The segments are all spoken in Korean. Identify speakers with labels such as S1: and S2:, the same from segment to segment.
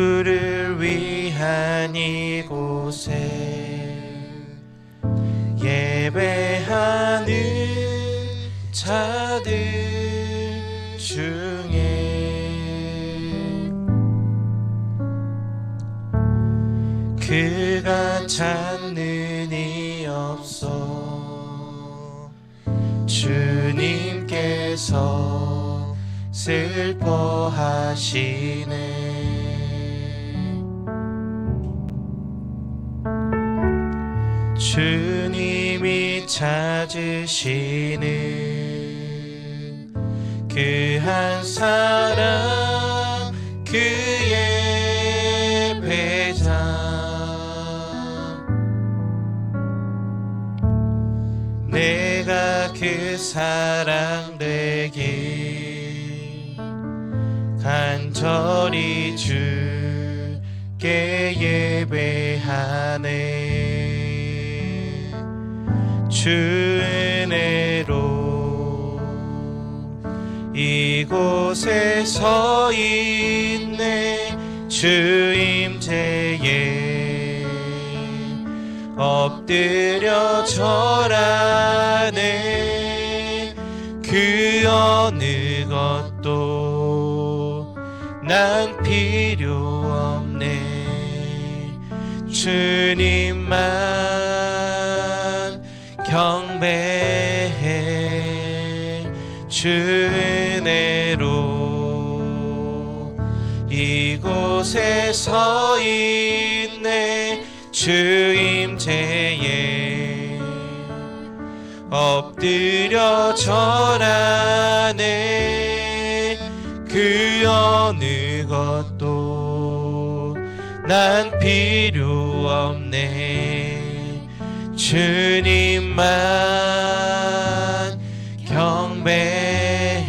S1: 주를 위한 이곳에 예배하는 자들 중에 그가 찾는 이 없어. 주님께서 슬퍼하시네. 주님이 찾으시는 그 한 사람, 그의 배자. 내가 그 사랑 되길 간절히 주께 예배하네. 주 은혜로 이곳에 서 있네. 주 임재에 엎드려 절하네. 그 어느 것도 난 필요 없네. 주님만 경배해. 주 은혜로 이곳에 서 있네. 주 임재에 엎드려 절하네. 그 어느 것도 난 필요 없네. 주님만 경배해.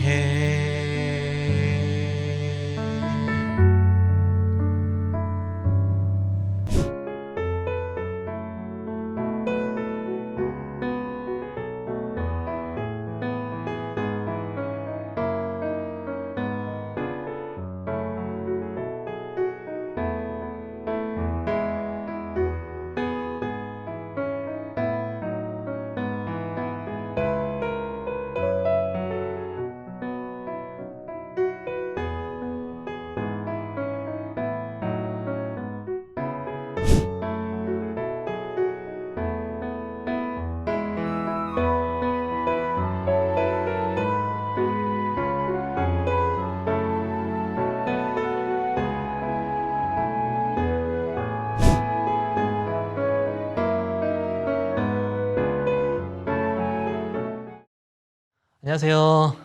S2: 안녕하세요.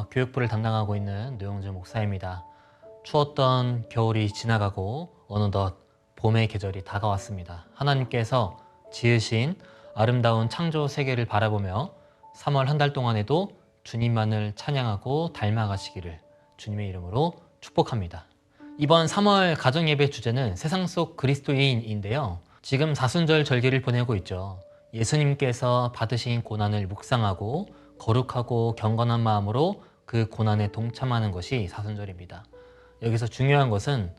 S2: 교육부를 담당하고 있는 노영준 목사입니다. 추웠던 겨울이 지나가고 어느덧 봄의 계절이 다가왔습니다. 하나님께서 지으신 아름다운 창조 세계를 바라보며 3월 한 달 동안에도 주님만을 찬양하고 닮아가시기를 주님의 이름으로 축복합니다. 이번 3월 가정예배 주제는 세상 속 그리스도인인데요. 지금 사순절 절기를 보내고 있죠. 예수님께서 받으신 고난을 묵상하고 거룩하고 경건한 마음으로 그 고난에 동참하는 것이 사순절입니다. 여기서 중요한 것은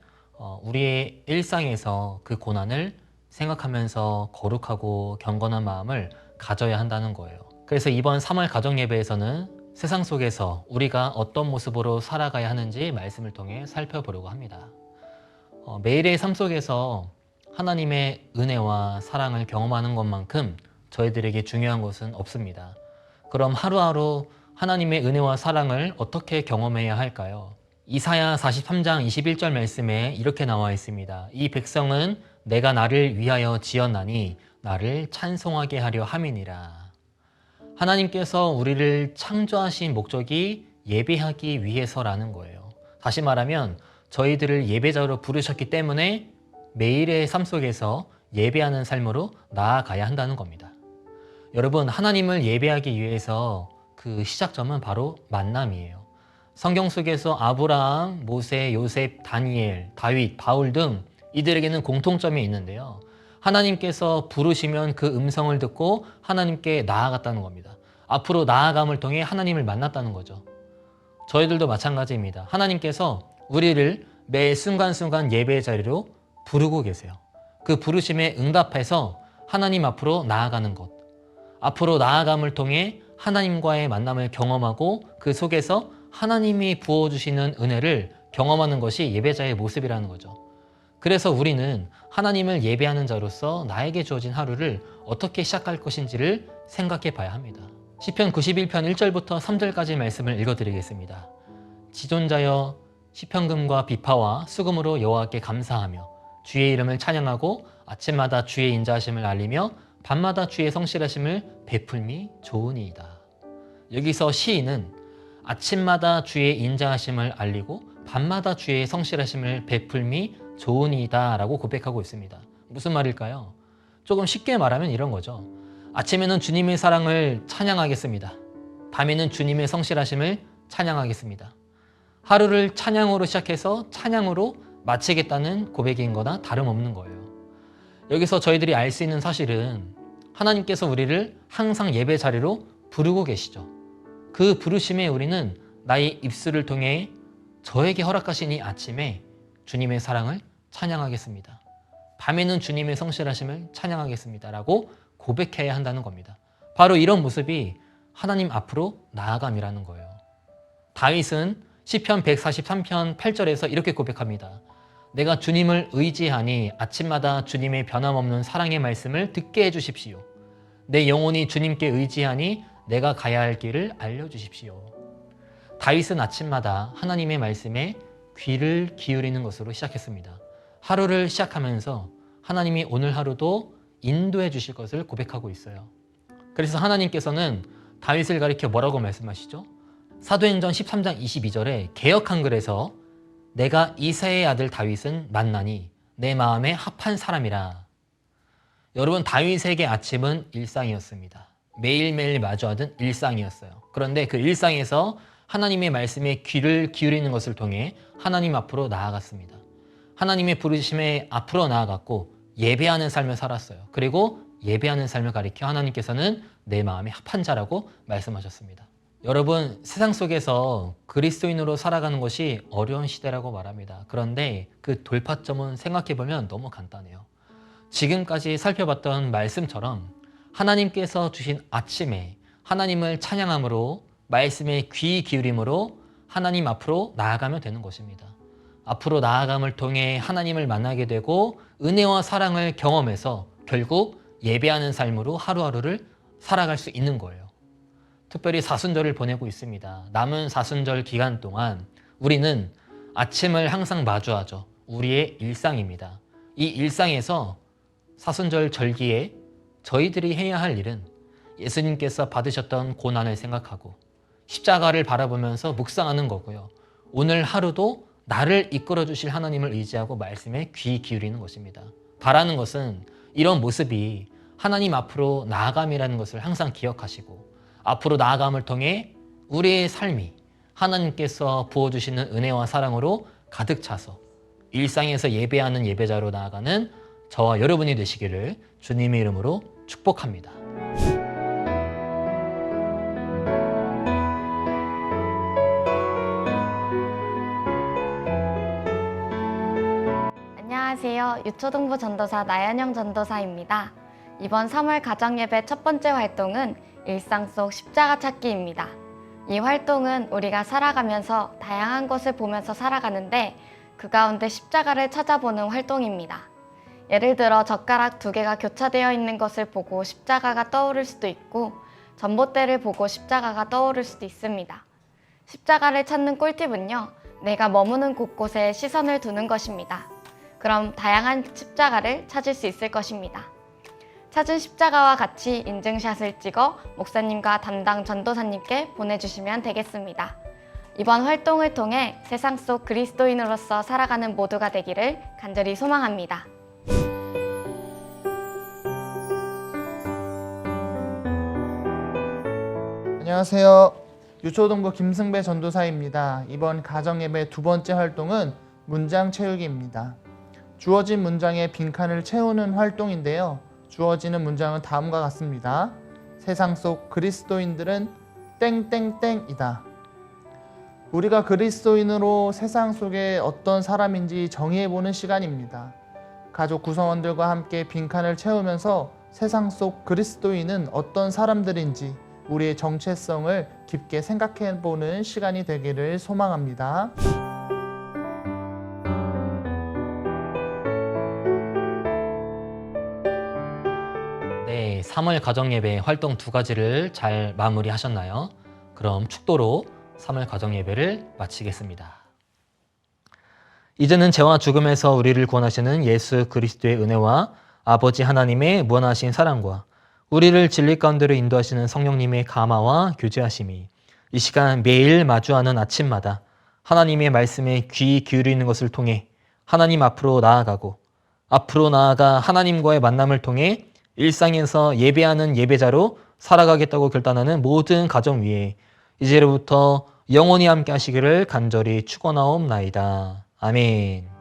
S2: 우리의 일상에서 그 고난을 생각하면서 거룩하고 경건한 마음을 가져야 한다는 거예요. 그래서 이번 3월 가정예배에서는 세상 속에서 우리가 어떤 모습으로 살아가야 하는지 말씀을 통해 살펴보려고 합니다. 매일의 삶 속에서 하나님의 은혜와 사랑을 경험하는 것만큼 저희들에게 중요한 것은 없습니다. 그럼 하루하루 하나님의 은혜와 사랑을 어떻게 경험해야 할까요? 이사야 43장 21절 말씀에 이렇게 나와 있습니다. 이 백성은 내가 나를 위하여 지었나니 나를 찬송하게 하려 함이니라. 하나님께서 우리를 창조하신 목적이 예배하기 위해서라는 거예요. 다시 말하면 저희들을 예배자로 부르셨기 때문에 매일의 삶 속에서 예배하는 삶으로 나아가야 한다는 겁니다. 여러분, 하나님을 예배하기 위해서 그 시작점은 바로 만남이에요. 성경 속에서 아브라함, 모세, 요셉, 다니엘, 다윗, 바울 등 이들에게는 공통점이 있는데요. 하나님께서 부르시면 그 음성을 듣고 하나님께 나아갔다는 겁니다. 앞으로 나아감을 통해 하나님을 만났다는 거죠. 저희들도 마찬가지입니다. 하나님께서 우리를 매 순간순간 예배의 자리로 부르고 계세요. 그 부르심에 응답해서 하나님 앞으로 나아가는 것, 앞으로 나아감을 통해 하나님과의 만남을 경험하고 그 속에서 하나님이 부어주시는 은혜를 경험하는 것이 예배자의 모습이라는 거죠. 그래서 우리는 하나님을 예배하는 자로서 나에게 주어진 하루를 어떻게 시작할 것인지를 생각해 봐야 합니다. 시편 91편 1절부터 3절까지 말씀을 읽어드리겠습니다. 지존자여 시편금과 비파와 수금으로 여호와께 감사하며 주의 이름을 찬양하고 아침마다 주의 인자하심을 알리며 밤마다 주의 성실하심을 베풀미 좋으니이다. 여기서 시인은 아침마다 주의 인자하심을 알리고 밤마다 주의 성실하심을 베풀미 좋으니이다 라고 고백하고 있습니다. 무슨 말일까요? 조금 쉽게 말하면 이런 거죠. 아침에는 주님의 사랑을 찬양하겠습니다. 밤에는 주님의 성실하심을 찬양하겠습니다. 하루를 찬양으로 시작해서 찬양으로 마치겠다는 고백인 거나 다름없는 거예요. 여기서 저희들이 알 수 있는 사실은 하나님께서 우리를 항상 예배 자리로 부르고 계시죠. 그 부르심에 우리는 나의 입술을 통해 저에게 허락하신 이 아침에 주님의 사랑을 찬양하겠습니다. 밤에는 주님의 성실하심을 찬양하겠습니다 라고 고백해야 한다는 겁니다. 바로 이런 모습이 하나님 앞으로 나아감이라는 거예요. 다윗은 시편 143편 8절에서 이렇게 고백합니다. 내가 주님을 의지하니 아침마다 주님의 변함없는 사랑의 말씀을 듣게 해주십시오. 내 영혼이 주님께 의지하니 내가 가야 할 길을 알려주십시오. 다윗은 아침마다 하나님의 말씀에 귀를 기울이는 것으로 시작했습니다. 하루를 시작하면서 하나님이 오늘 하루도 인도해 주실 것을 고백하고 있어요. 그래서 하나님께서는 다윗을 가리켜 뭐라고 말씀하시죠? 사도행전 13장 22절에 개역 한글에서 내가 이새의 아들 다윗은 만나니 내 마음에 합한 사람이라. 여러분, 다윗에게 아침은 일상이었습니다. 매일매일 마주하던 일상이었어요. 그런데 그 일상에서 하나님의 말씀에 귀를 기울이는 것을 통해 하나님 앞으로 나아갔습니다. 하나님의 부르심에 앞으로 나아갔고 예배하는 삶을 살았어요. 그리고 예배하는 삶을 가리켜 하나님께서는 내 마음에 합한 자라고 말씀하셨습니다. 여러분, 세상 속에서 그리스도인으로 살아가는 것이 어려운 시대라고 말합니다. 그런데 그 돌파점은 생각해보면 너무 간단해요. 지금까지 살펴봤던 말씀처럼 하나님께서 주신 아침에 하나님을 찬양함으로 말씀에 귀 기울임으로 하나님 앞으로 나아가면 되는 것입니다. 앞으로 나아감을 통해 하나님을 만나게 되고 은혜와 사랑을 경험해서 결국 예배하는 삶으로 하루하루를 살아갈 수 있는 거예요. 특별히 사순절을 보내고 있습니다. 남은 사순절 기간 동안 우리는 아침을 항상 마주하죠. 우리의 일상입니다. 이 일상에서 사순절 절기에 저희들이 해야 할 일은 예수님께서 받으셨던 고난을 생각하고 십자가를 바라보면서 묵상하는 거고요. 오늘 하루도 나를 이끌어 주실 하나님을 의지하고 말씀에 귀 기울이는 것입니다. 바라는 것은 이런 모습이 하나님 앞으로 나아감이라는 것을 항상 기억하시고 앞으로 나아감을 통해 우리의 삶이 하나님께서 부어주시는 은혜와 사랑으로 가득 차서 일상에서 예배하는 예배자로 나아가는 저와 여러분이 되시기를 주님의 이름으로 축복합니다.
S3: 안녕하세요. 유초등부 전도사 나연영 전도사입니다. 이번 3월 가정예배 첫 번째 활동은 일상 속 십자가 찾기입니다. 이 활동은 우리가 살아가면서 다양한 것을 보면서 살아가는데 그 가운데 십자가를 찾아보는 활동입니다. 예를 들어 젓가락 2개가 교차되어 있는 것을 보고 십자가가 떠오를 수도 있고 전봇대를 보고 십자가가 떠오를 수도 있습니다. 십자가를 찾는 꿀팁은요, 내가 머무는 곳곳에 시선을 두는 것입니다. 그럼 다양한 십자가를 찾을 수 있을 것입니다. 찾은 십자가와 같이 인증샷을 찍어 목사님과 담당 전도사님께 보내주시면 되겠습니다. 이번 활동을 통해 세상 속 그리스도인으로서 살아가는 모두가 되기를 간절히 소망합니다.
S4: 안녕하세요. 유초등부 김승배 전도사입니다. 이번 가정예배 두 번째 활동은 문장 채우기입니다. 주어진 문장에 빈칸을 채우는 활동인데요. 주어지는 문장은 다음과 같습니다. 세상 속 그리스도인들은 땡땡땡이다. 우리가 그리스도인으로 세상 속에 어떤 사람인지 정의해보는 시간입니다. 가족 구성원들과 함께 빈칸을 채우면서 세상 속 그리스도인은 어떤 사람들인지 우리의 정체성을 깊게 생각해보는 시간이 되기를 소망합니다.
S2: 네, 3월 가정예배 활동 2가지를 잘 마무리하셨나요? 그럼 축도로 3월 가정예배를 마치겠습니다. 이제는 죄와 죽음에서 우리를 구원하시는 예수 그리스도의 은혜와 아버지 하나님의 무한하신 사랑과 우리를 진리 가운데로 인도하시는 성령님의 감화와 교제하심이 이 시간 매일 마주하는 아침마다 하나님의 말씀에 귀 기울이는 것을 통해 하나님 앞으로 나아가고 앞으로 나아가 하나님과의 만남을 통해 일상에서 예배하는 예배자로 살아가겠다고 결단하는 모든 가정 위에 이제로부터 영원히 함께 하시기를 간절히 축원하옵나이다. 아멘.